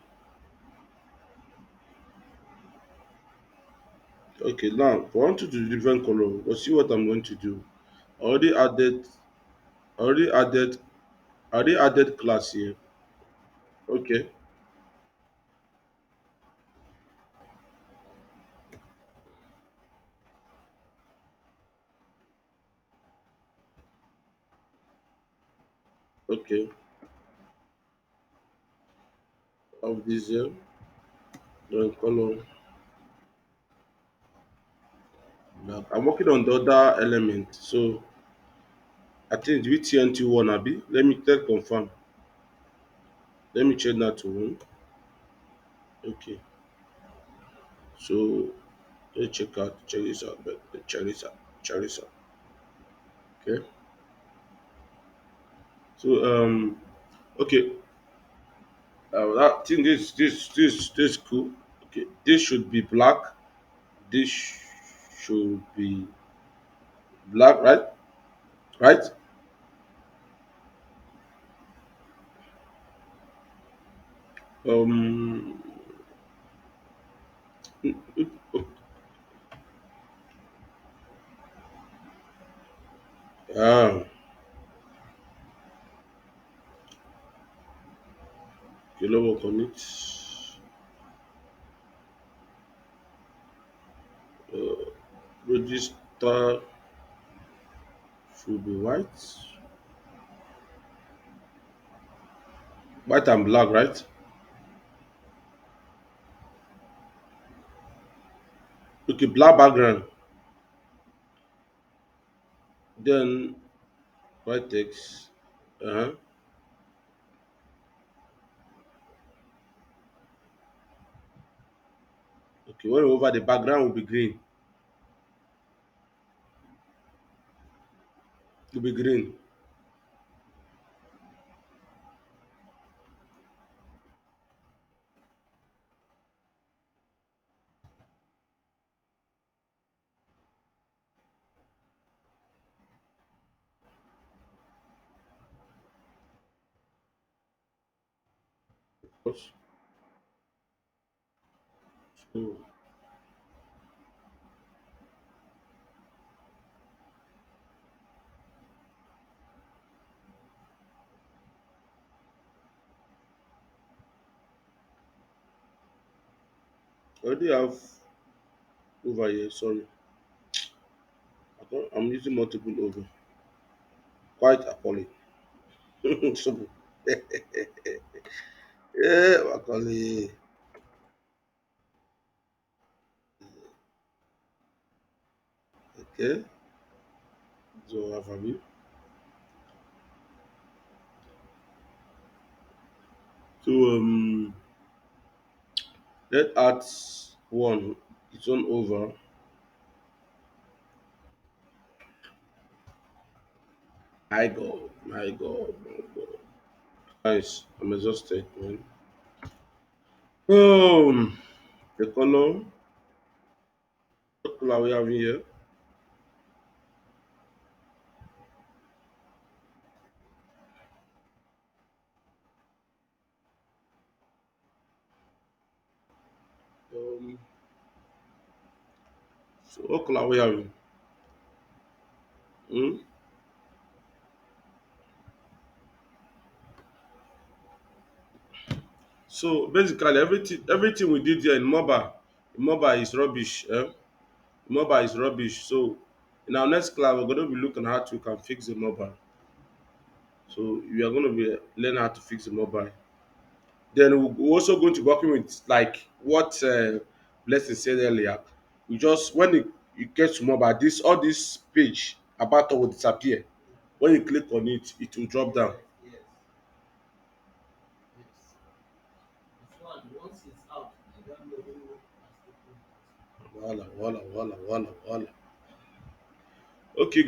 Okay, now if I want to do different color, but see what I'm going to do. I already added. I already added. I already added class here. Okay. Okay. Of this here. Then color. Black. I'm working on the other element, so I think the TNT one abi. Let confirm. Let me change that to one. Okay. So let's check this out, but check this out. Okay. So okay. That thing this cool. Okay. This should be black. This should be black, right? Right? Um. Ah. You know what on it? Uh, register should be white and black, right? Okay, black background. Then white text. Uh-huh. Okay, when over the background will be green. Will be green. Of So I already have over here. Sorry, I'm using multiple over. Quite apology. So, yeah, Wakali. Okay, so have you? So let add one. It's on over. My God. Nice. I'm exhausted, man. Um, the color, what color we have here? Um, so what color we have? Hmm? So basically everything we did here in mobile is rubbish. Mobile is rubbish. So in our next class we're going to be looking at how we can fix the mobile. So we are going to be learning how to fix the mobile. Then we're also going to be working with like what Blessing said earlier. We just when it gets to mobile, this all this page about will disappear. When you click on it, it will drop down. Voila, voila, voila, voila, voila. Okay,